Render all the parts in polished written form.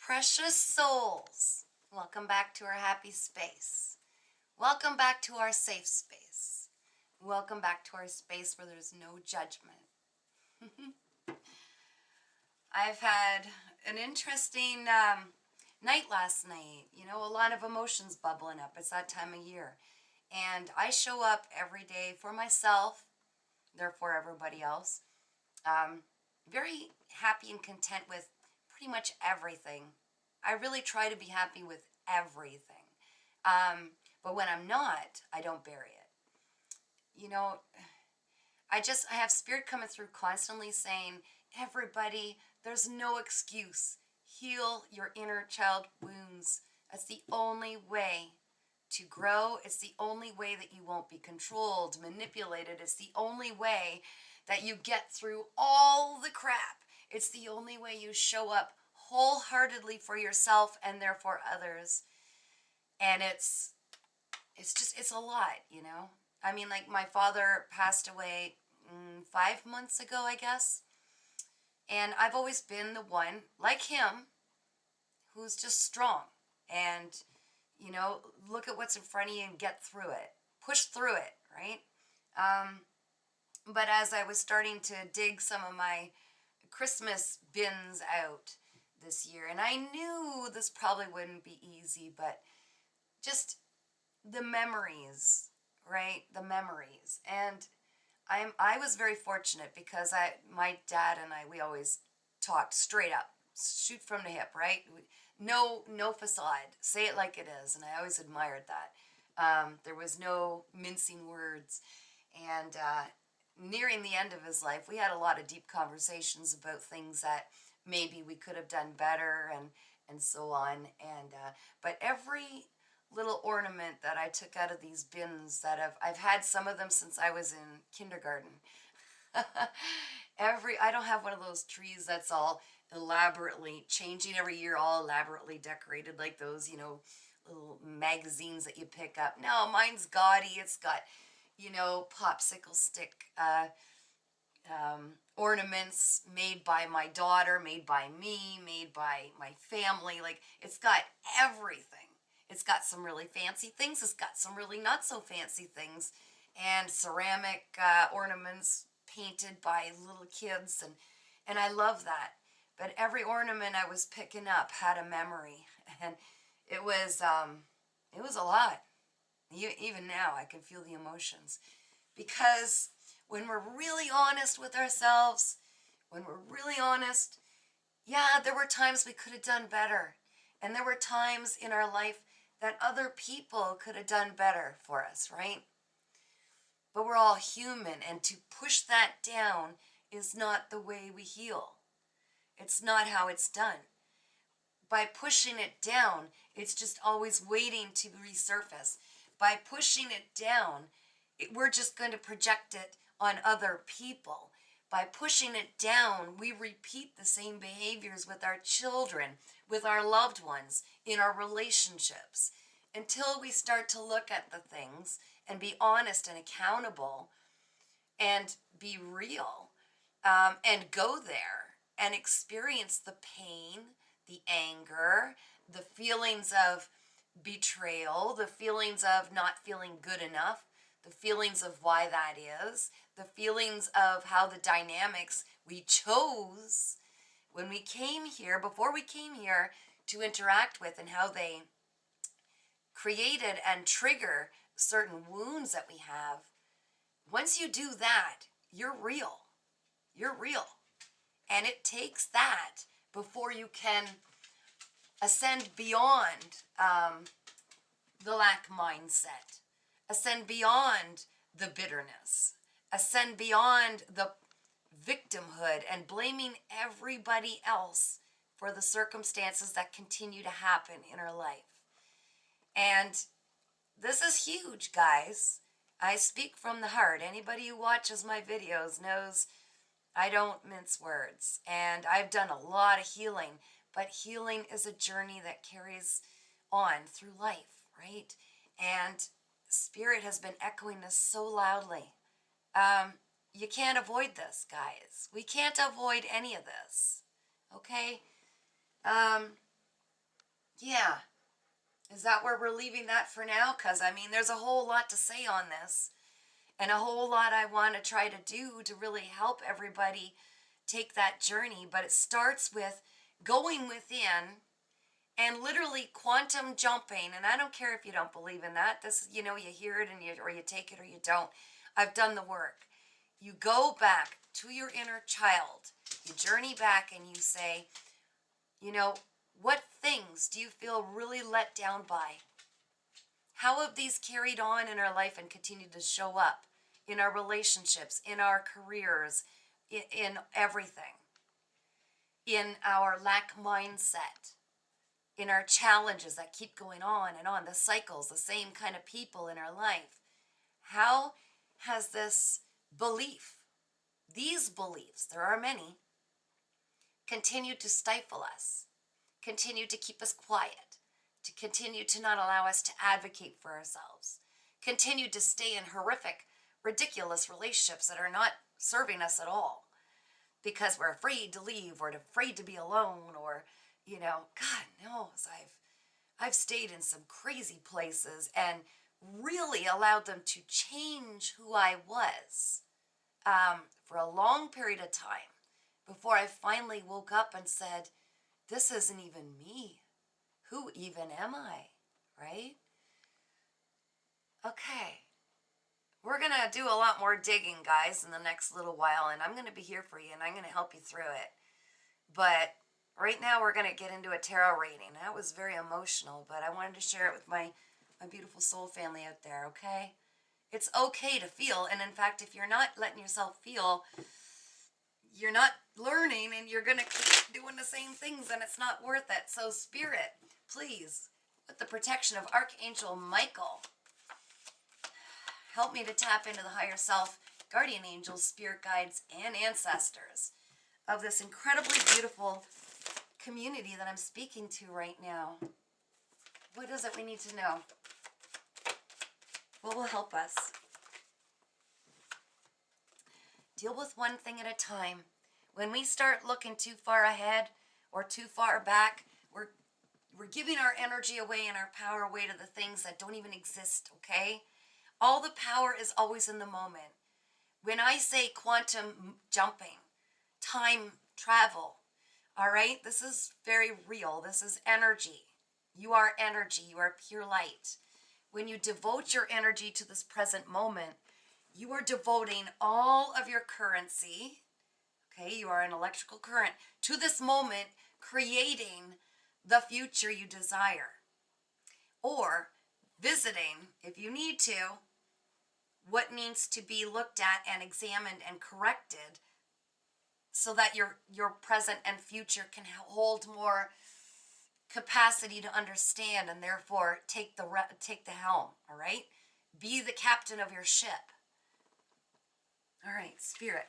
Precious souls, welcome back to our happy space. Welcome back to our safe space. Welcome back to our space where there's no judgment. I've had an interesting night last night. You know, a lot of emotions bubbling up. It's that time of year. And I show up every day for myself, therefore everybody else. Very happy and content with pretty much everything. I really try to be happy with everything. But when I'm not, I don't bury it. You know, I have spirit coming through constantly saying, everybody, there's no excuse. Heal your inner child wounds. That's the only way to grow. It's the only way that you won't be controlled, manipulated. It's the only way that you get through all the crap. It's the only way you show up wholeheartedly for yourself and therefore others. And it's a lot, you know. I mean, like, my father passed away 5 months ago, I guess. And I've always been the one, like him, who's just strong. And, you know, look at what's in front of you and get through it. Push through it, right? But as I was starting to dig some of my Christmas bins out this year, and I knew this probably wouldn't be easy, but just the memories, right? The memories. And I was very fortunate because my dad and we always talked straight up, shoot from the hip, right? No facade, say it like it is, and I always admired that. There was no mincing words, and nearing the end of his life, we had a lot of deep conversations about things that maybe we could have done better, and so on. And but every little ornament that I took out of these bins that I've had some of them since I was in kindergarten. I don't have one of those trees that's all elaborately changing every year, all elaborately decorated like those, you know, little magazines that you pick up. No, mine's gaudy. It's got, you know, popsicle stick ornaments made by my daughter, made by me, made by my family. Like, it's got everything. It's got some really fancy things. It's got some really not so fancy things, and ceramic ornaments painted by little kids, and I love that. But every ornament I was picking up had a memory, and it was a lot. Even now, I can feel the emotions, because when we're really honest with ourselves, when we're really honest, yeah, there were times we could have done better, and there were times in our life that other people could have done better for us, right? But we're all human, and to push that down is not the way we heal. It's not how it's done. By pushing it down, it's just always waiting to resurface. By pushing it down, we're just going to project it on other people. By pushing it down, we repeat the same behaviors with our children, with our loved ones, in our relationships, until we start to look at the things and be honest and accountable and be real, and go there and experience the pain, the anger, the feelings of betrayal, the feelings of not feeling good enough, the feelings of why that is, the feelings of how the dynamics we chose when we came here, before we came here, to interact with, and how they created and trigger certain wounds that we have. Once you do that, you're real. You're real. And it takes that before you can ascend beyond the lack mindset, ascend beyond the bitterness, ascend beyond the victimhood and blaming everybody else for the circumstances that continue to happen in our life. And this is huge, guys. I speak from the heart. Anybody who watches my videos knows I don't mince words. And I've done a lot of healing, but healing is a journey that carries on through life, right? And Spirit has been echoing this so loudly. You can't avoid this, guys. We can't avoid any of this, okay? Yeah. Is that where we're leaving that for now? Because, I mean, there's a whole lot to say on this, and a whole lot I want to try to do to really help everybody take that journey. But it starts with going within and literally quantum jumping. And I don't care if you don't believe in that. This, you know, you hear it and or you take it or you don't. I've done the work. You go back to your inner child. You journey back and you say, you know, what things do you feel really let down by? How have these carried on in our life and continued to show up in our relationships, in our careers, in everything, in our lack mindset, in our challenges that keep going on, the cycles, the same kind of people in our life? How has this belief, these beliefs, there are many, continued to stifle us, continued to keep us quiet, to continue to not allow us to advocate for ourselves, continue to stay in horrific, ridiculous relationships that are not serving us at all because we're afraid to leave or afraid to be alone, or, you know, God knows I've stayed in some crazy places and really allowed them to change who I was for a long period of time before I finally woke up and said, this isn't even me. Who even am I? Right? Okay. We're going to do a lot more digging, guys, in the next little while, and I'm going to be here for you, and I'm going to help you through it. But right now, we're going to get into a tarot reading. That was very emotional, but I wanted to share it with my beautiful soul family out there, okay? It's okay to feel, and in fact, if you're not letting yourself feel, you're not learning, and you're going to keep doing the same things, and it's not worth it. So, Spirit, please, with the protection of Archangel Michael, help me to tap into the higher self, guardian angels, spirit guides, and ancestors of this incredibly beautiful community that I'm speaking to right now. What is it we need to know? What will help us? Deal with one thing at a time. When we start looking too far ahead or too far back, we're giving our energy away and our power away to the things that don't even exist, okay? All the power is always in the moment. When I say quantum jumping, time travel, all right? This is very real. This is energy. You are energy. You are pure light. When you devote your energy to this present moment, you are devoting all of your currency, okay? You are an electrical current, to this moment, creating the future you desire. Or visiting, if you need to, what needs to be looked at and examined and corrected so that your present and future can hold more capacity to understand and therefore take the helm, all right? Be the captain of your ship. All right, Spirit.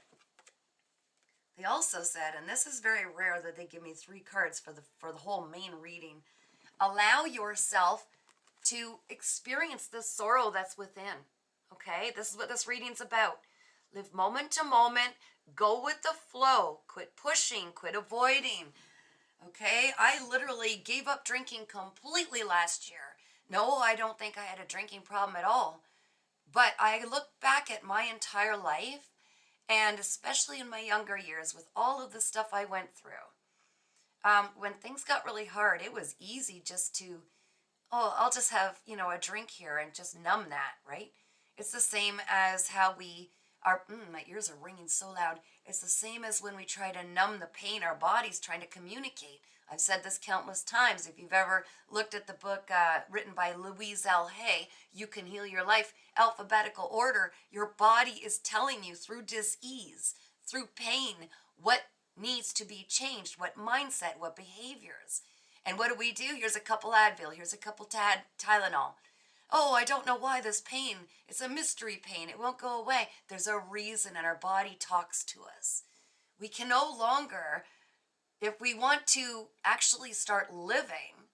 They also said, and this is very rare that they give me 3 cards for the whole main reading, allow yourself to experience the sorrow that's within. Okay, this is what this reading's about. Live moment to moment. Go with the flow. Quit pushing. Quit avoiding. Okay, I literally gave up drinking completely last year. No, I don't think I had a drinking problem at all. But I look back at my entire life, and especially in my younger years with all of the stuff I went through. When things got really hard, it was easy just to, oh, I'll just have, a drink here and just numb that, right? It's the same as how we are, my ears are ringing so loud. It's the same as when we try to numb the pain our body's trying to communicate. I've said this countless times. If you've ever looked at the book written by Louise L. Hay, You Can Heal Your Life, alphabetical order, your body is telling you through dis-ease, through pain, what needs to be changed, what mindset, what behaviors. And what do? Here's a couple Advil, here's a couple Tylenol. Oh, I don't know why this pain, it's a mystery pain, it won't go away. There's a reason, and our body talks to us. We can no longer, if we want to actually start living,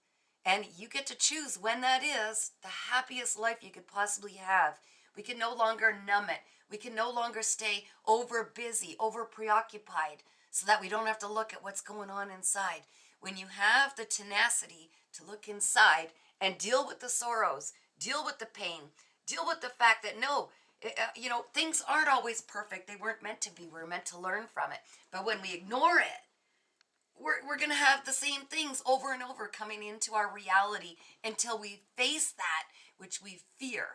and you get to choose when that is, the happiest life you could possibly have. We can no longer numb it. We can no longer stay over busy, over preoccupied, so that we don't have to look at what's going on inside. when you have the tenacity to look inside and deal with the sorrows, deal with the pain, deal with the fact that no, things aren't always perfect. They weren't meant to be. We're meant to learn from it. But when we ignore it, we're going to have the same things over and over coming into our reality until we face that which we fear,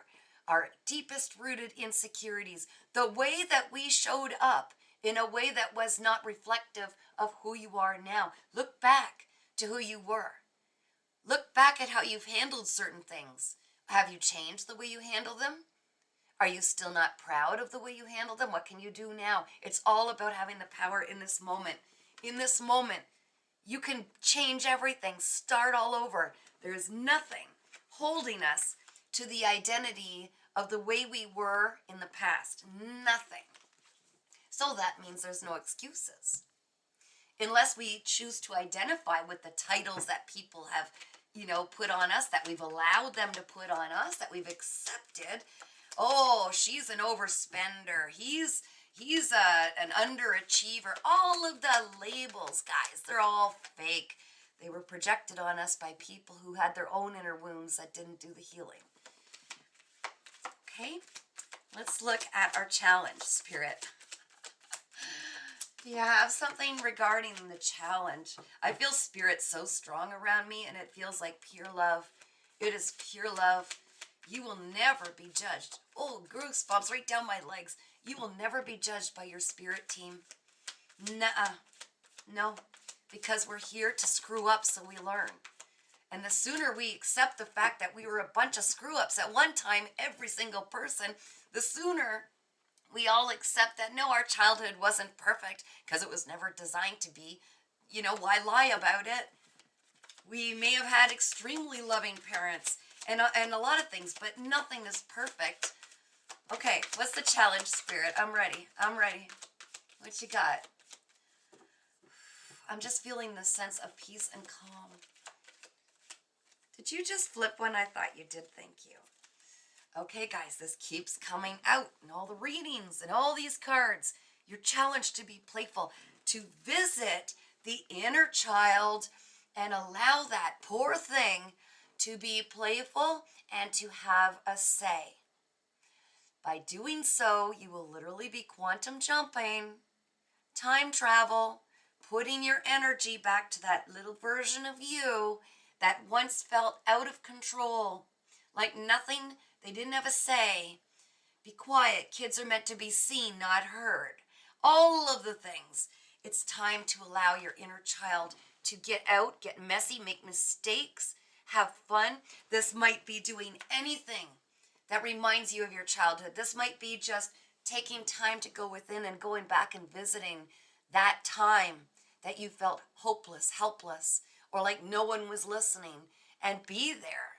our deepest rooted insecurities, the way that we showed up in a way that was not reflective of who you are now. Look back to who you were. Look back at how you've handled certain things. Have you changed the way you handle them? Are you still not proud of the way you handle them? What can you do now? It's all about having the power in this moment. In this moment, you can change everything, start all over. There is nothing holding us to the identity of the way we were in the past. Nothing. So that means there's no excuses. Unless we choose to identify with the titles that people have, put on us, that we've allowed them to put on us, that we've accepted. Oh, she's an overspender. He's an underachiever. All of the labels, guys, they're all fake. They were projected on us by people who had their own inner wounds that didn't do the healing. Okay, let's look at our challenge, Spirit. You have something regarding the challenge. I feel Spirit so strong around me, and it feels like pure love. It is pure love. You will never be judged. Oh, goosebumps right down my legs. You will never be judged by your spirit team. Nuh-uh. No, because we're here to screw up so we learn. And the sooner we accept the fact that we were a bunch of screw-ups at one time, every single person, the sooner we all accept that, no, our childhood wasn't perfect because it was never designed to be. Why lie about it? We may have had extremely loving parents and a lot of things, but nothing is perfect. Okay, what's the challenge, Spirit? I'm ready. What you got? I'm just feeling the sense of peace and calm. Did you just flip one? I thought you did. Thank you. Okay, guys, this keeps coming out in all the readings and all these cards. You're challenged to be playful, to visit the inner child and allow that poor thing to be playful and to have a say. By doing so, you will literally be quantum jumping, time travel, putting your energy back to that little version of you that once felt out of control, like nothing, they didn't have a say. Be quiet. Kids are meant to be seen, not heard. All of the things. It's time to allow your inner child to get out, get messy, make mistakes, have fun. This might be doing anything that reminds you of your childhood. This might be just taking time to go within and going back and visiting that time that you felt hopeless, helpless, or like no one was listening, and be there.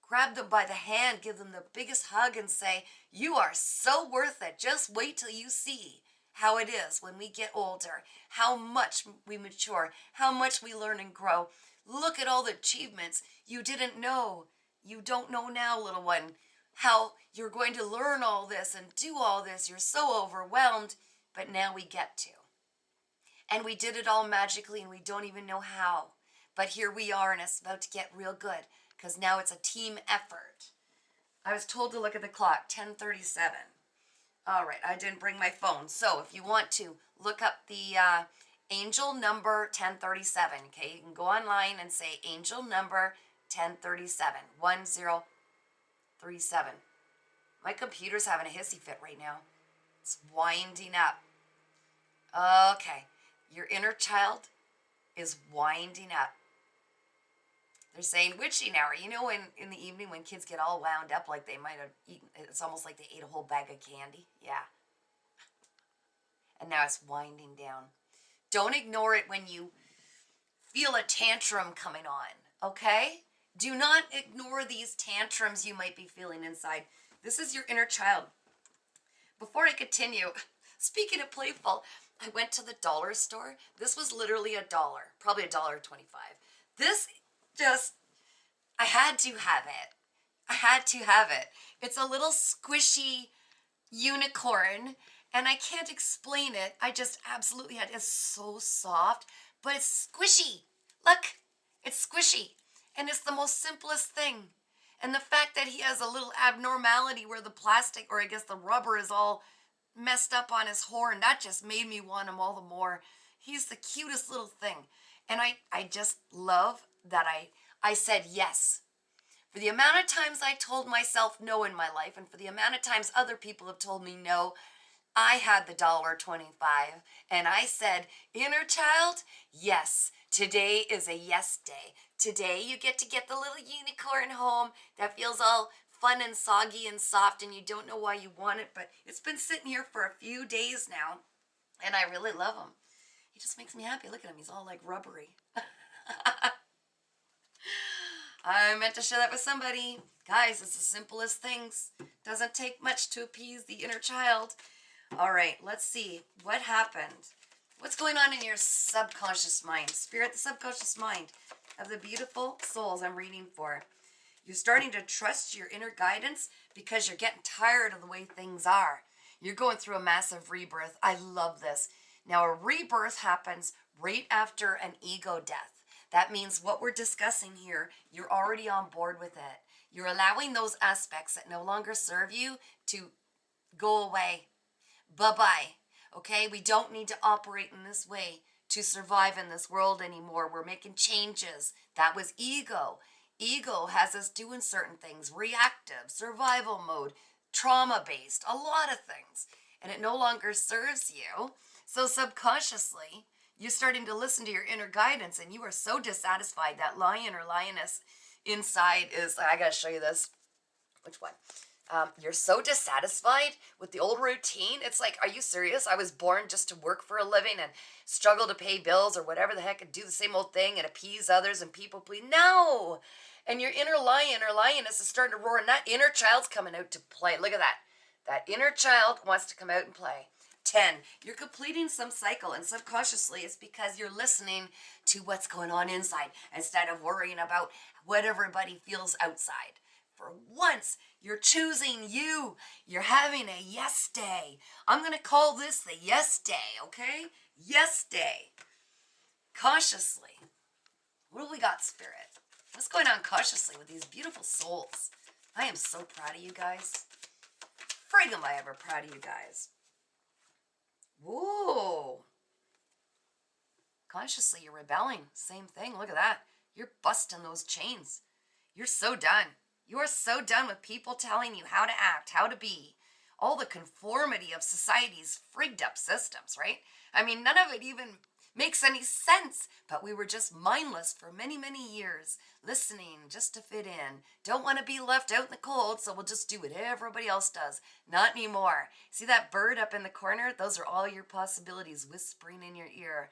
Grab them by the hand, give them the biggest hug and say, you are so worth it. Just wait till you see how it is when we get older, how much we mature, how much we learn and grow. Look at all the achievements you didn't know. You don't know now, little one, how you're going to learn all this and do all this. You're so overwhelmed, but now we get to. And we did it all magically and we don't even know how. But here we are and it's about to get real good because now it's a team effort. I was told to look at the clock, 10:37. All right, I didn't bring my phone. So if you want to look up the angel number 1037, okay? You can go online and say angel number 1037, 1037. My computer's having a hissy fit right now. It's winding up. Okay, your inner child is winding up. They're saying witching hour. You know, in the evening when kids get all wound up like they might have eaten, it's almost like they ate a whole bag of candy. Yeah. And now it's winding down. Don't ignore it when you feel a tantrum coming on, okay? Do not ignore these tantrums you might be feeling inside. This is your inner child. Before I continue, speaking of playful, I went to the dollar store. This was literally $1, probably $1.25. This just, I had to have it. I had to have it. It's a little squishy unicorn, and I can't explain it. I just absolutely had it. It's so soft, but it's squishy. Look, it's squishy. And it's the most simplest thing. And the fact that he has a little abnormality where the plastic, or I guess the rubber, is all messed up on his horn, that just made me want him all the more. He's the cutest little thing. And I just love that I said yes. For the amount of times I told myself no in my life, and for the amount of times other people have told me no, I had the $1.25 and I said, inner child, yes, today is a yes day. Today you get to get the little unicorn home that feels all fun and soggy and soft and you don't know why you want it, but it's been sitting here for a few days now and I really love him. He just makes me happy. Look at him, he's all like rubbery. I meant to share that with somebody. Guys, it's the simplest things. Doesn't take much to appease the inner child. All right, let's see. What happened? What's going on in your subconscious mind? Spirit, the subconscious mind of the beautiful souls I'm reading for. You're starting to trust your inner guidance because you're getting tired of the way things are. You're going through a massive rebirth. I love this. Now, a rebirth happens right after an ego death. That means what we're discussing here, you're already on board with it. You're allowing those aspects that no longer serve you to go away. Bye-bye. Okay, we don't need to operate in this way to survive in this world anymore. We're making changes. That was ego. Ego has us doing certain things, reactive, survival mode, trauma-based, a lot of things. And it no longer serves you. So subconsciously, you're starting to listen to your inner guidance and you are so dissatisfied. That lion or lioness inside is, I gotta show you this. Which one? You're so dissatisfied with the old routine. It's like, are you serious? I was born just to work for a living and struggle to pay bills or whatever the heck and do the same old thing and appease others and people please. No! And your inner lion or lioness is starting to roar and that inner child's coming out to play. Look at that. That inner child wants to come out and play. 10, you're completing some cycle and subconsciously it's because you're listening to what's going on inside instead of worrying about what everybody feels outside. For once, you're choosing you. You're having a yes day. I'm going to call this the yes day, okay? Yes day. Cautiously. What do we got, Spirit? What's going on cautiously with these beautiful souls? I am so proud of you guys. Frig am I ever proud of you guys. Whoa. Consciously, you're rebelling. Same thing. Look at that. You're busting those chains. You're so done. You are so done with people telling you how to act, how to be. All the conformity of society's frigged up systems, right? I mean, none of it even makes any sense, but we were just mindless for many, many years, listening just to fit in. Don't want to be left out in the cold, so we'll just do what everybody else does. Not anymore. See that bird up in the corner? Those are all your possibilities whispering in your ear.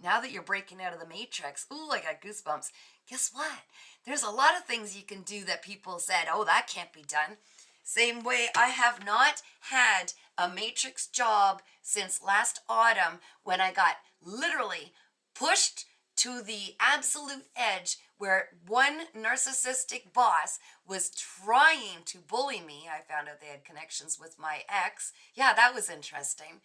Now that you're breaking out of the matrix, ooh, I got goosebumps. Guess what? There's a lot of things you can do that people said, oh, that can't be done. Same way, I have not had a matrix job since last autumn when I got literally pushed to the absolute edge where one narcissistic boss was trying to bully me. I found out they had connections with my ex. Yeah, that was interesting.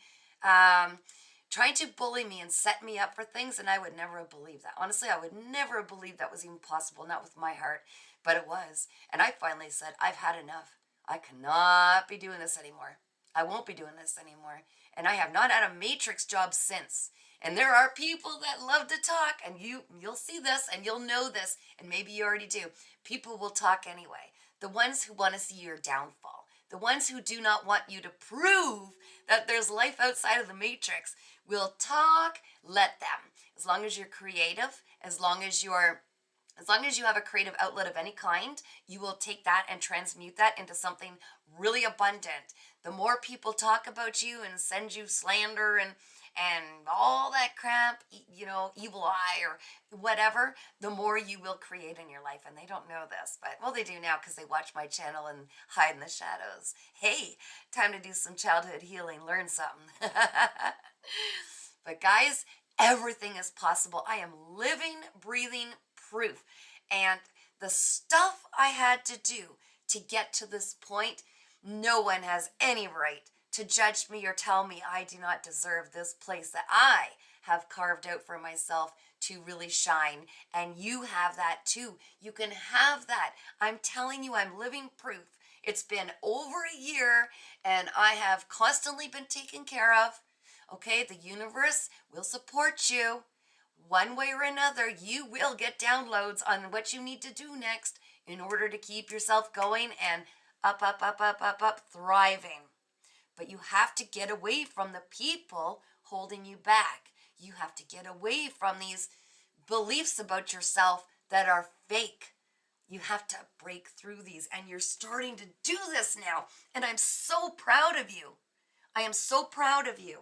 Trying to bully me and set me up for things, and I would never have believed that. Honestly, I would never have believed that was even possible, not with my heart, but it was. And I finally said, I've had enough. I cannot be doing this anymore. I won't be doing this anymore. And I have not had a matrix job since. And there are people that love to talk, and you'll see this and you'll know this, and maybe you already do. People will talk anyway. The ones who want to see your downfall. The ones who do not want you to prove that there's life outside of the matrix will talk, let them. As long as you're creative, as long as you have a creative outlet of any kind, you will take that and transmute that into something really abundant. The more people talk about you and send you slander and all that crap, evil eye or whatever, the more you will create in your life. And they don't know this, but well, they do now because they watch my channel and hide in the shadows. Hey, time to do some childhood healing, learn something. But guys, everything is possible. I am living, breathing proof. And the stuff I had to do to get to this point, no one has any right to judge me or tell me I do not deserve this place that I have carved out for myself to really shine. And you have that too. You can have that. I'm telling you, I'm living proof. It's been over a year and I have constantly been taken care of. Okay, the universe will support you. One way or another, you will get downloads on what you need to do next in order to keep yourself going and up, up, up, up, up, up, thriving. But you have to get away from the people holding you back. You have to get away from these beliefs about yourself that are fake. You have to break through these, and you're starting to do this now. And I'm so proud of you. I am so proud of you.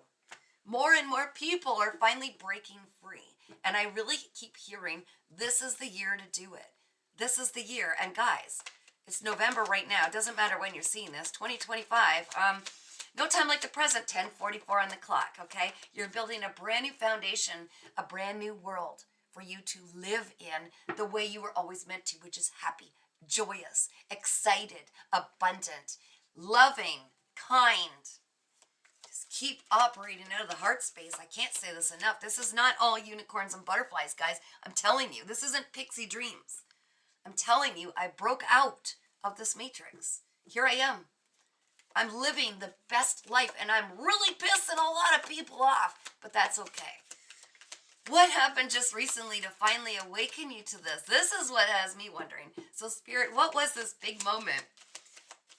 More and more people are finally breaking free. And I really keep hearing, this is the year to do it. This is the year. And guys, it's November right now. It doesn't matter when you're seeing this. 2025. No time like the present. 10:44 on the clock. Okay, you're building a brand new foundation, a brand new world for you to live in the way you were always meant to, which is happy, joyous, excited, abundant, loving, kind. Just keep operating out of the heart space. I can't say this enough. This is not all unicorns and butterflies, guys. I'm telling you, this isn't pixie dreams. I'm telling you, I broke out of this matrix. Here I am. I'm living the best life, and I'm really pissing a lot of people off, but that's okay. What happened just recently to finally awaken you to this? This is what has me wondering. So, Spirit, what was this big moment?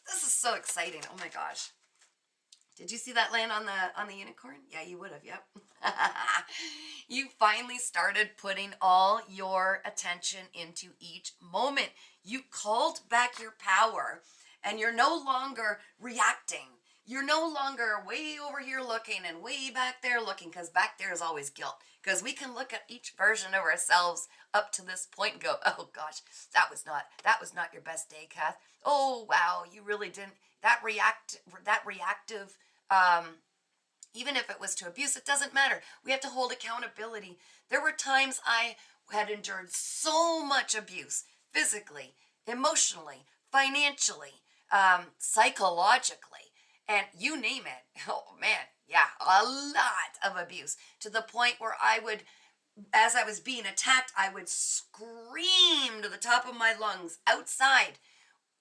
This is so exciting. Oh my gosh. Did you see that land on the unicorn? Yeah, you would have. Yep. You finally started putting all your attention into each moment. You called back your power, and you're no longer reacting. You're no longer way over here looking and way back there looking, because back there is always guilt. Because we can look at each version of ourselves up to this point and go, oh gosh, that was not your best day, Kath. Oh wow, you really didn't. That reactive. Even if it was to abuse, it doesn't matter. We have to hold accountability. There were times I had endured so much abuse, physically, emotionally, financially, psychologically, and you name it. Oh man, yeah, a lot of abuse, to the point where I would, as I was being attacked, I would scream to the top of my lungs outside.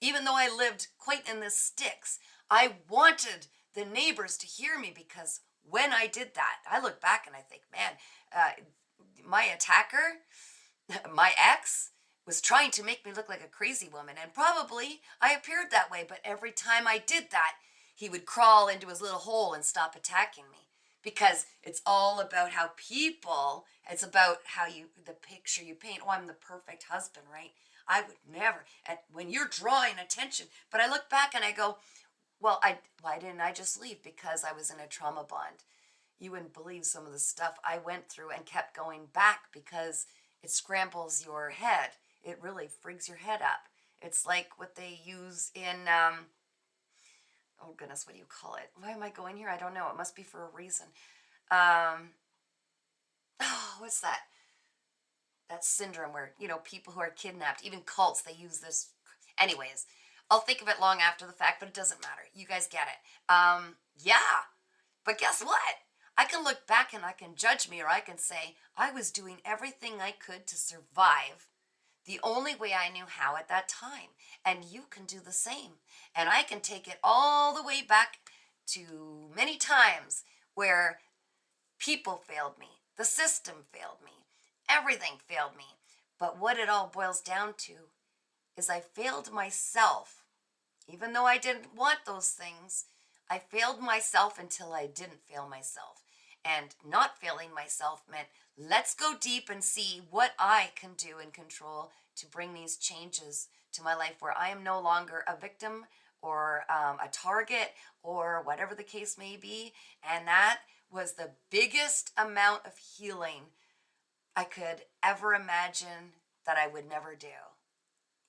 Even though I lived quite in the sticks, I wanted the neighbors to hear me, because when I did that, I look back and I think, man, my attacker, my ex, was trying to make me look like a crazy woman. And probably I appeared that way. But every time I did that, he would crawl into his little hole and stop attacking me. Because it's all about how people, it's about how the picture you paint. Oh, I'm the perfect husband, right? I would never. And when you're drawing attention, but I look back and I go, well, why didn't I just leave? Because I was in a trauma bond. You wouldn't believe some of the stuff I went through and kept going back, because it scrambles your head. It really frigs your head up. It's like what they use in, oh goodness, what do you call it? Why am I going here? I don't know. It must be for a reason. Oh, what's that? That syndrome where, people who are kidnapped, even cults, they use this. Anyways, I'll think of it long after the fact, but it doesn't matter. You guys get it. Yeah. But guess what? I can look back and I can judge me, or I can say, I was doing everything I could to survive the only way I knew how at that time. And you can do the same. And I can take it all the way back to many times where people failed me, the system failed me, everything failed me. But what it all boils down to is I failed myself. Even though I didn't want those things, I failed myself until I didn't fail myself. And not failing myself meant, let's go deep and see what I can do and control to bring these changes to my life, where I am no longer a victim or a target or whatever the case may be. And that was the biggest amount of healing I could ever imagine that I would never do.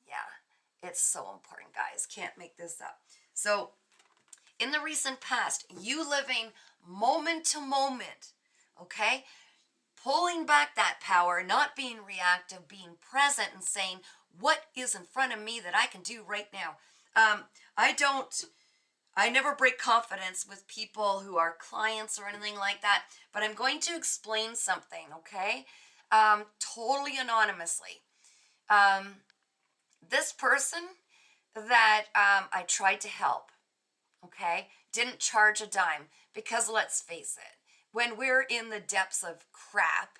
Yeah, it's so important, guys. Can't make this up. So, in the recent past, you living moment to moment, okay? Pulling back that power, not being reactive, being present and saying, what is in front of me that I can do right now? I never break confidence with people who are clients or anything like that, but I'm going to explain something, okay? totally anonymously. Um, this person that I tried to help, okay, didn't charge a dime because let's face it, when we're in the depths of crap,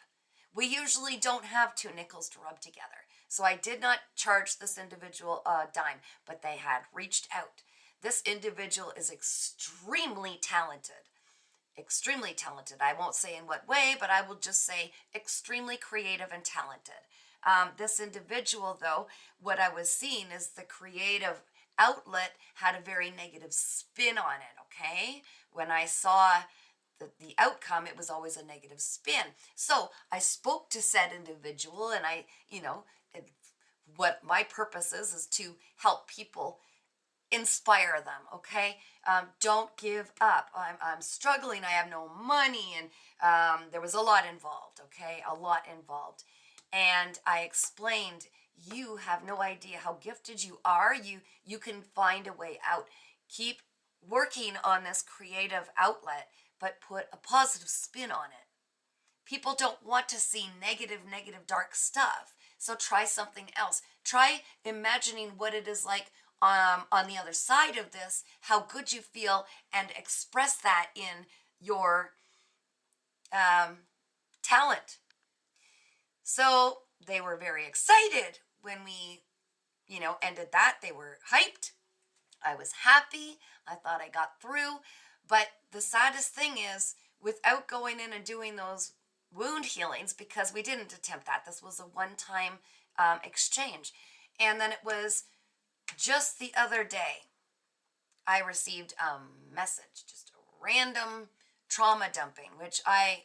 we usually don't have two nickels to rub together. So I did not charge this individual a dime, but they had reached out. This individual is extremely talented. Extremely talented. I won't say in what way, but I will just say extremely creative and talented. This individual, though, what I was seeing is the creative outlet had a very negative spin on it, okay? When I saw the outcome, it was always a negative spin. So I spoke to said individual, and what my purpose is to help people, inspire them, okay? Don't give up. I'm struggling. I have no money. And there was a lot involved, okay? A lot involved. And I explained, you have no idea how gifted you are. You can find a way out. Keep working on this creative outlet, but put a positive spin on it. People don't want to see negative, dark stuff. So try something else. Try imagining what it is like on the other side of this, how good you feel, and express that in your talent. So they were very excited when we, ended that. They were hyped. I was happy. I thought I got through. But the saddest thing is, without going in and doing those wound healings, because we didn't attempt that, this was a one-time exchange. And then it was just the other day, I received a message, just a random trauma dumping, which I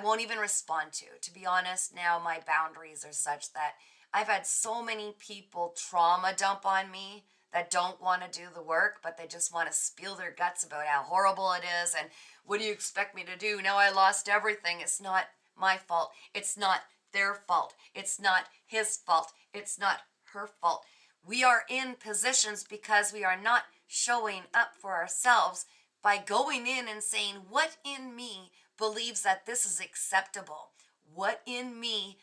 won't even respond to. To be honest, now my boundaries are such that I've had so many people trauma dump on me that don't want to do the work, but they just want to spill their guts about how horrible it is and what do you expect me to do? Now I lost everything. It's not my fault. It's not their fault. It's not his fault. It's not her fault. We are in positions because we are not showing up for ourselves by going in and saying, what in me believes that this is acceptable? What in me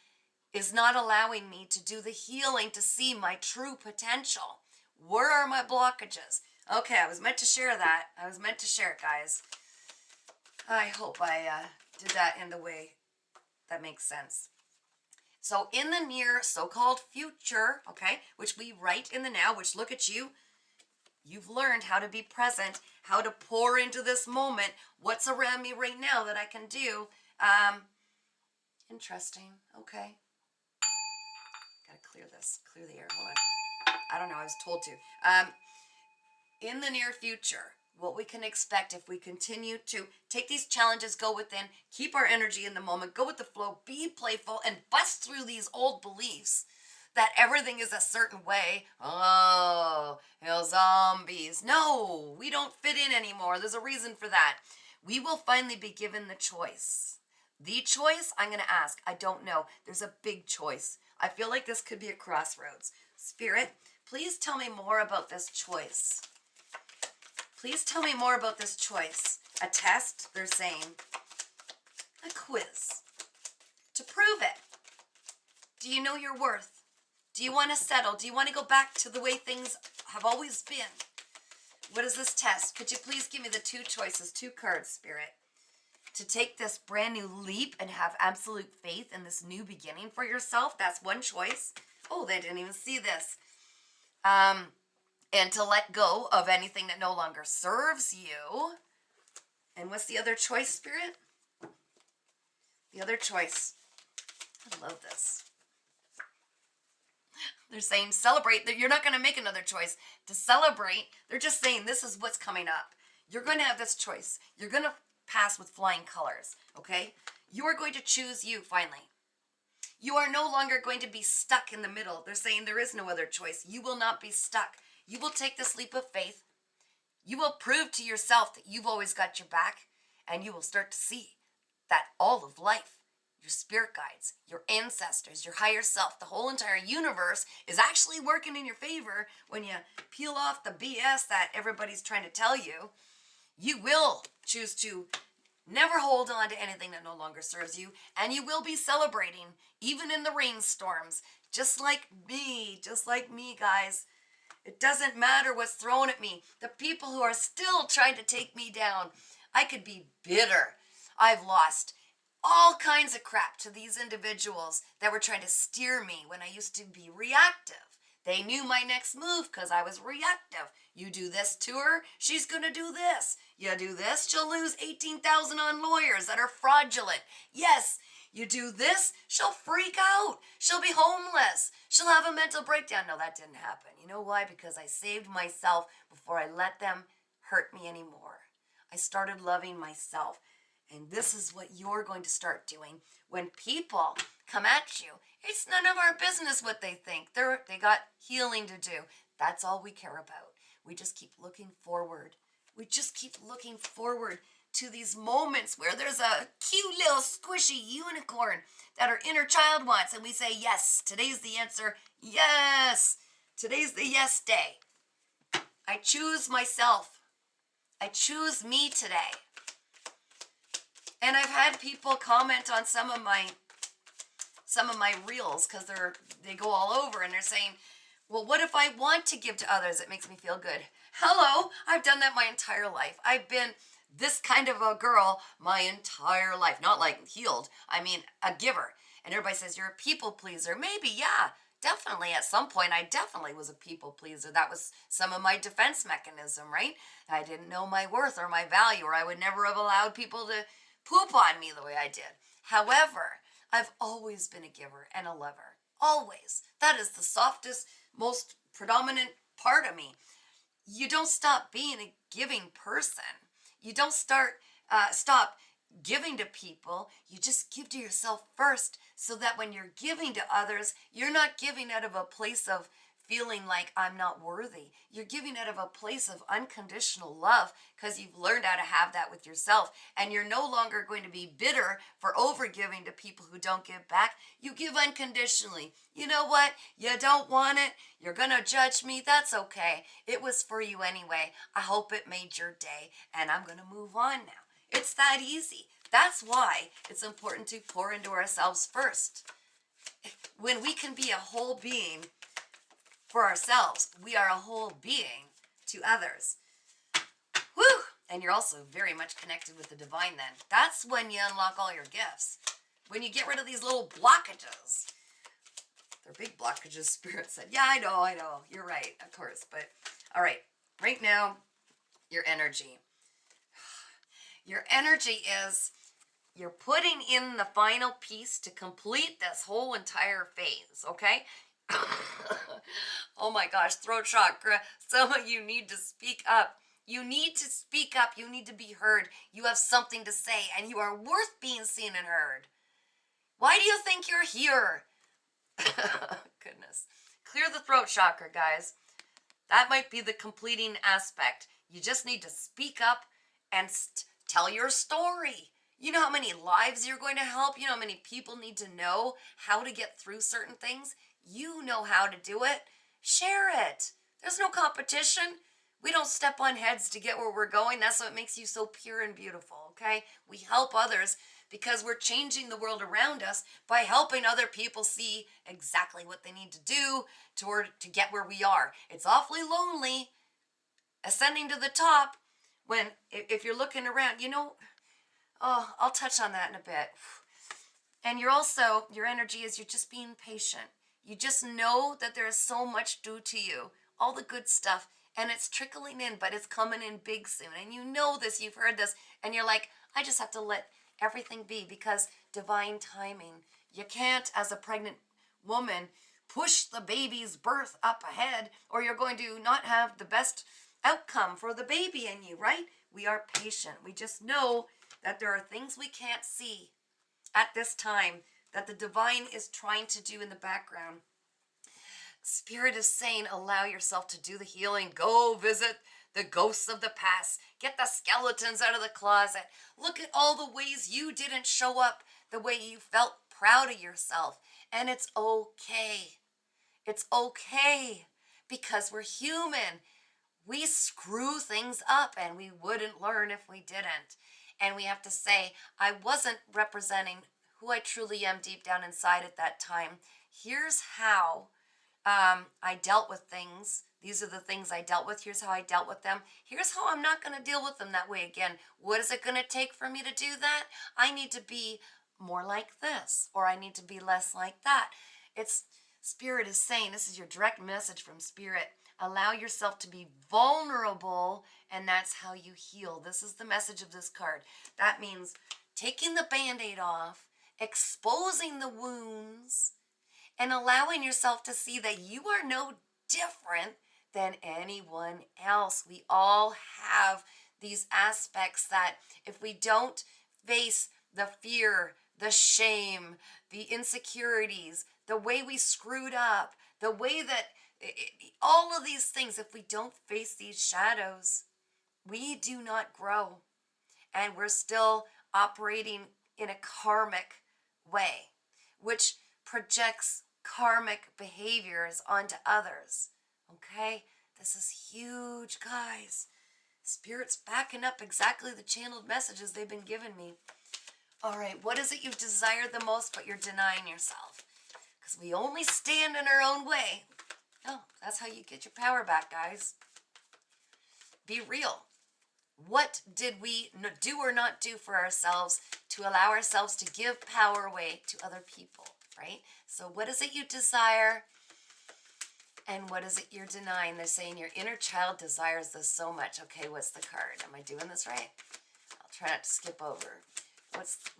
is not allowing me to do the healing to see my true potential? Where are my blockages? Okay, I was meant to share that. I was meant to share it, guys. I hope I did that in the way that makes sense. So in the near so-called future, okay, which we write in the now, which look at you, you've learned how to be present, how to pour into this moment, what's around me right now that I can do. Interesting, okay. Gotta clear the air, hold on. I don't know, I was told to. In the near future, what we can expect if we continue to take these challenges, go within, keep our energy in the moment, go with the flow, be playful, and bust through these old beliefs that everything is a certain way. Oh, hell, zombies. No, we don't fit in anymore. There's a reason for that. We will finally be given the choice. The choice, I'm going to ask. I don't know. There's a big choice. I feel like this could be a crossroads. Spirit, please tell me more about this choice. Please tell me more about this choice. A test, they're saying. A quiz. To prove it. Do you know your worth? Do you want to settle? Do you want to go back to the way things have always been? What is this test? Could you please give me the two choices, two cards, Spirit, to take this brand new leap and have absolute faith in this new beginning for yourself? That's one choice. Oh, they didn't even see this. And to let go of anything that no longer serves you. And what's the other choice, Spirit? The other choice. I love this. They're saying celebrate. You're not going to make another choice. To celebrate, they're just saying this is what's coming up. You're going to have this choice. You're going to pass with flying colors, okay? You are going to choose you finally. You are no longer going to be stuck in the middle. They're saying there is no other choice. You will not be stuck. You will take this leap of faith. You will prove to yourself that you've always got your back, and you will start to see that all of life, your spirit guides, your ancestors, your higher self, the whole entire universe is actually working in your favor when you peel off the BS that everybody's trying to tell you. You will choose to Never hold on to anything that no longer serves you, and you will be celebrating, even in the rainstorms, just like me, guys. It doesn't matter what's thrown at me. The people who are still trying to take me down, I could be bitter. I've lost all kinds of crap to these individuals that were trying to steer me when I used to be reactive. They knew my next move because I was reactive. You do this to her, she's going to do this. You do this, she'll lose 18,000 on lawyers that are fraudulent. Yes, you do this, she'll freak out. She'll be homeless. She'll have a mental breakdown. No, that didn't happen. You know why? Because I saved myself before I let them hurt me anymore. I started loving myself. And this is what you're going to start doing when people come at you. It's none of our business what they think. They got healing to do. That's all we care about. We just keep looking forward. We just keep looking forward to these moments where there's a cute little squishy unicorn that our inner child wants. And we say, yes, today's the answer. Yes, today's the yes day. I choose myself. I choose me today. And I've had people comment on some of my reels because they go all over and they're saying, well, what if I want to give to others? It makes me feel good. Hello, I've done that my entire life. I've been this kind of a girl my entire life. Not like healed, I mean a giver. And everybody says, you're a people pleaser. Maybe, yeah, definitely. At some point, I definitely was a people pleaser. That was some of my defense mechanism, right? I didn't know my worth or my value, or I would never have allowed people to poop on me the way I did. However, I've always been a giver and a lover. Always. That is the softest, most predominant part of me. You don't stop being a giving person. You don't stop giving to people. You just give to yourself first so that when you're giving to others, you're not giving out of a place of feeling like I'm not worthy. You're giving out of a place of unconditional love because you've learned how to have that with yourself. And you're no longer going to be bitter for overgiving to people who don't give back. You give unconditionally. You know what? You don't want it. You're going to judge me. That's okay. It was for you anyway. I hope it made your day. And I'm going to move on now. It's that easy. That's why it's important to pour into ourselves first. When we can be a whole being for ourselves, we are a whole being to others. Woo! And you're also very much connected with the divine then. That's when you unlock all your gifts. When you get rid of these little blockages. They're big blockages, Spirit said. Yeah, I know. You're right, of course. But, all right. Right now, your energy. Your energy is you're putting in the final piece to complete this whole entire phase, okay? Oh my gosh, throat chakra. Some of you need to speak up. You need to speak up. You need to be heard. You have something to say, and you are worth being seen and heard. Why do you think you're here? Goodness. Clear the throat chakra, guys. That might be the completing aspect. You just need to speak up and tell your story. You know how many lives you're going to help? You know how many people need to know how to get through certain things? You know how to do it. Share it. There's no competition. We don't step on heads to get where we're going. That's what makes you so pure and beautiful, okay? We help others because we're changing the world around us by helping other people see exactly what they need to do to get where we are. It's awfully lonely ascending to the top when, if you're looking around, I'll touch on that in a bit. And your energy is you're just being patient. You just know that there is so much due to you, all the good stuff, and it's trickling in, but it's coming in big soon. And you know this, you've heard this, and you're like, I just have to let everything be because divine timing. You can't, as a pregnant woman, push the baby's birth up ahead, or you're going to not have the best outcome for the baby in you, right? We are patient. We just know that there are things we can't see at this time that the divine is trying to do in the background. Spirit is saying, allow yourself to do the healing. Go visit the ghosts of the past. Get the skeletons out of the closet. Look at all the ways you didn't show up the way you felt proud of yourself. And it's okay. It's okay because we're human. We screw things up and we wouldn't learn if we didn't. And we have to say, I wasn't representing who I truly am deep down inside at that time. Here's how I dealt with things. These are the things I dealt with. Here's how I dealt with them. Here's how I'm not going to deal with them that way again. What is it going to take for me to do that? I need to be more like this, or I need to be less like that. It's Spirit is saying, this is your direct message from Spirit. Allow yourself to be vulnerable, and that's how you heal. This is the message of this card. That means taking the Band-Aid off, exposing the wounds, and allowing yourself to see that you are no different than anyone else. We all have these aspects that if we don't face the fear, the shame, the insecurities, the way we screwed up, the way that all of these things, if we don't face these shadows, we do not grow. And we're still operating in a karmic way, which projects karmic behaviors onto others. Okay? This is huge, guys. Spirit's backing up exactly the channeled messages they've been giving me. All right, what is it you desire the most, but you're denying yourself? Because we only stand in our own way. Oh, that's how you get your power back, guys. Be real. What did we do or not do for ourselves to allow ourselves to give power away to other people, right? So what is it you desire, and what is it you're denying? They're saying your inner child desires this so much. Okay, what's the card? Am I doing this right? I'll try not to skip over.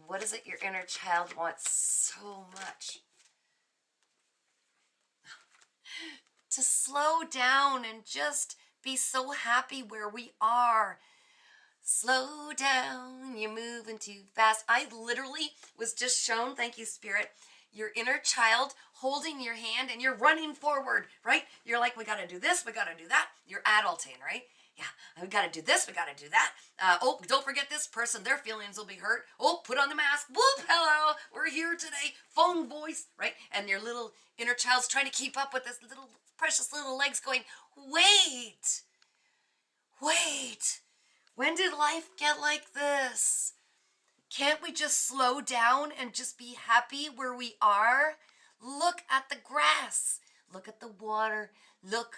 What is it your inner child wants so much? To slow down and just be so happy where we are. Slow down, you're moving too fast. I literally was just shown, thank you, Spirit, your inner child holding your hand and you're running forward, right? You're like, we got to do this, we got to do that. You're adulting, right? Yeah, we got to do this, we got to do that. Oh, don't forget this person, their feelings will be hurt. Oh, put on the mask. Whoop, hello, we're here today. Phone voice, right? And your little inner child's trying to keep up with this little precious little legs going, wait. When did life get like this? Can't we just slow down and just be happy where we are? Look at the grass. Look at the water. Look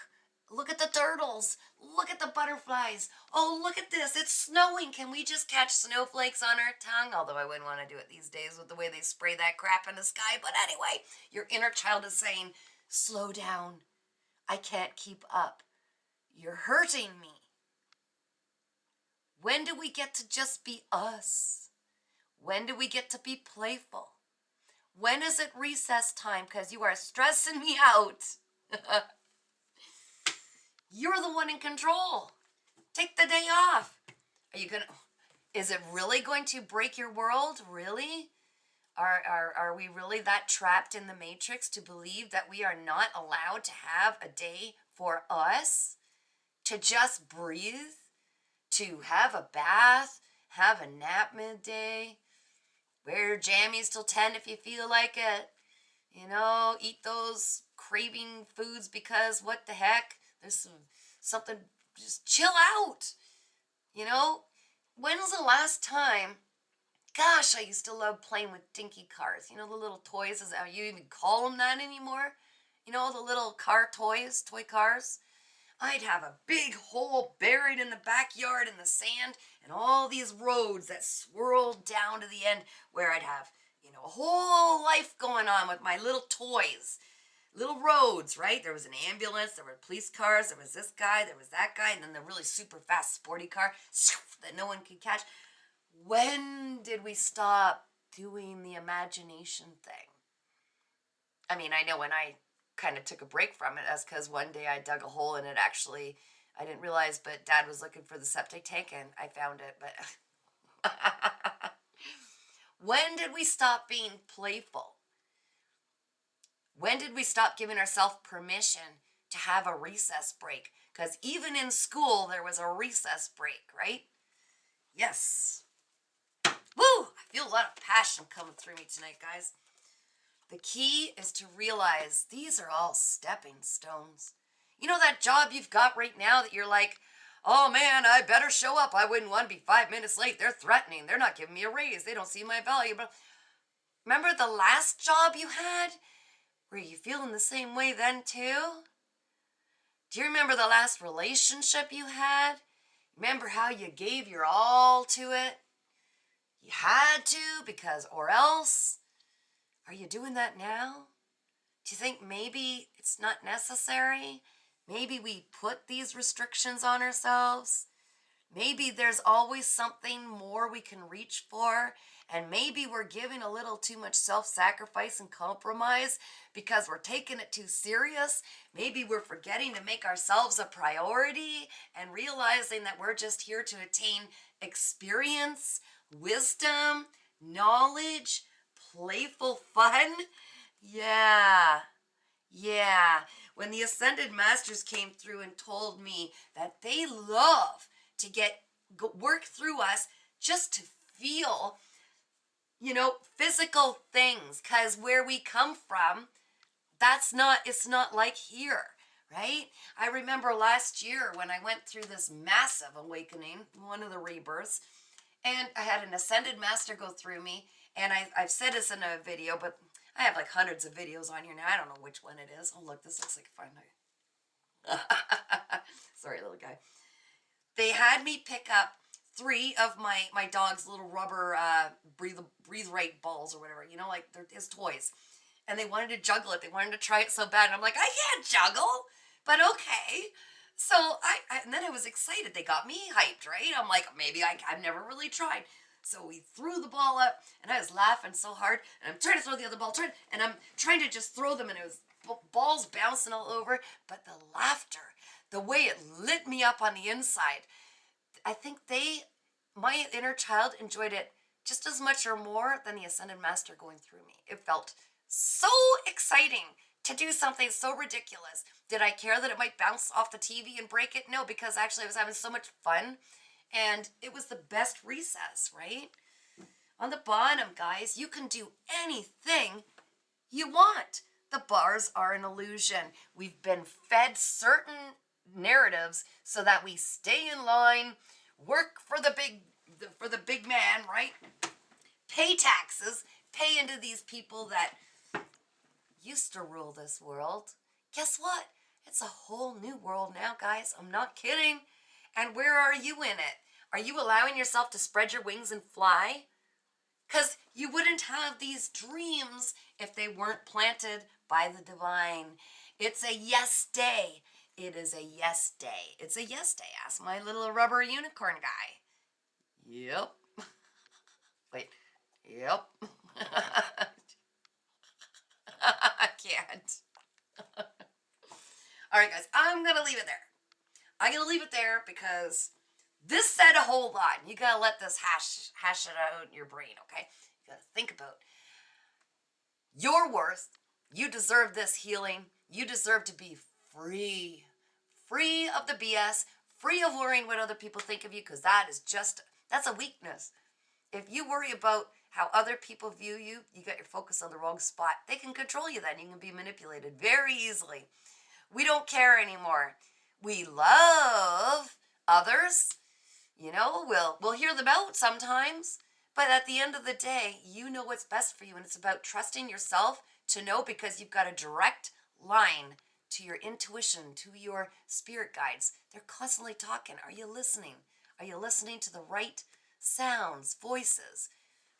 at the turtles. Look at the butterflies. Oh, look at this. It's snowing. Can we just catch snowflakes on our tongue? Although I wouldn't want to do it these days with the way they spray that crap in the sky. But anyway, your inner child is saying, slow down. I can't keep up. You're hurting me. When do we get to just be us? When do we get to be playful? When is it recess time? Because you are stressing me out. You're the one in control. Take the day off. Is it really going to break your world? Really? Are we really that trapped in the matrix to believe that we are not allowed to have a day for us? To just breathe? To have a bath? Have a nap midday? Wear your jammies till 10 if you feel like it. You know, eat those craving foods because what the heck? There's something, just chill out. You know, when's the last time? Gosh, I used to love playing with dinky cars. You know, the little toys, you even call them that anymore? You know, the little car toys, toy cars? I'd have a big hole buried in the backyard in the sand and all these roads that swirled down to the end where I'd have, you know, a whole life going on with my little toys. Little roads, right? There was an ambulance, there were police cars, there was this guy, there was that guy, and then the really super fast sporty car that no one could catch. When did we stop doing the imagination thing? I mean, I know when I kind of took a break from it, that's because one day I dug a hole and it actually, I didn't realize, but Dad was looking for the septic tank and I found it. But when did we stop being playful? When did we stop giving ourselves permission to have a recess break? Because even in school, there was a recess break, right? Yes. Woo! I feel a lot of passion coming through me tonight, guys. The key is to realize these are all stepping stones. You know that job you've got right now that you're like, Oh man, I better show up. I wouldn't want to be 5 minutes late. They're threatening. They're not giving me a raise. They don't see my value. But remember the last job you had? Were you feeling the same way then too? Do you remember the last relationship you had? Remember how you gave your all to it? You had to because, or else? Are you doing that now? Do you think maybe it's not necessary? Maybe we put these restrictions on ourselves. Maybe there's always something more we can reach for. And maybe we're giving a little too much self sacrifice and compromise because we're taking it too serious. Maybe we're forgetting to make ourselves a priority and realizing that we're just here to attain experience, wisdom, knowledge, playful fun. Yeah. Yeah, when the ascended masters came through and told me that they love to work through us just to feel, physical things, cuz where we come from, it's not like here, right? I remember last year when I went through this massive awakening, one of the rebirths, and I had an ascended master go through me, and I've said this in a video, but I have like hundreds of videos on here now. I don't know which one it is. Oh, look, this looks like a fine night. Sorry, little guy. They had me pick up three of my dog's little rubber breathe right balls or whatever, like they're his toys. And they wanted to juggle it. They wanted to try it so bad. And I'm like, I can't juggle, but okay. So and then I was excited. They got me hyped, right? I'm like, maybe I've never really tried. So we threw the ball up, and I was laughing so hard, and I'm trying to throw the other ball, and I'm trying to just throw them, and it was balls bouncing all over. But the laughter, the way it lit me up on the inside, I think my inner child enjoyed it just as much or more than the ascended master going through me. It felt so exciting to do something so ridiculous. Did I care that it might bounce off the TV and break it? No, because actually I was having so much fun, and it was the best recess, right? On the bottom, guys, you can do anything you want. The bars are an illusion. We've been fed certain narratives so that we stay in line, work for the big man, right? Pay taxes, pay into these people that used to rule this world. Guess what? It's a whole new world now, guys. I'm not kidding. And where are you in it? Are you allowing yourself to spread your wings and fly? Because you wouldn't have these dreams if they weren't planted by the divine. It's a yes day. It is a yes day. It's a yes day. Ask my little rubber unicorn guy. Yep. Wait. Yep. I can't. All right, guys. I'm going to leave it there. I'm going to leave it there because this said a whole lot. You got to let this hash it out in your brain, okay? You got to think about your worth. You deserve this healing. You deserve to be free. Free of the BS. Free of worrying what other people think of you, because that's a weakness. If you worry about how other people view you, you got your focus on the wrong spot. They can control you then. You can be manipulated very easily. We don't care anymore. We love others. We'll hear them out sometimes. But at the end of the day, you know what's best for you. And it's about trusting yourself to know, because you've got a direct line to your intuition, to your spirit guides. They're constantly talking. Are you listening? Are you listening to the right sounds, voices?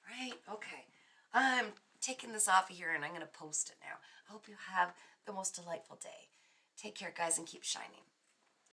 Right? Okay. I'm taking this off of here and I'm going to post it now. I hope you have the most delightful day. Take care, guys, and keep shining.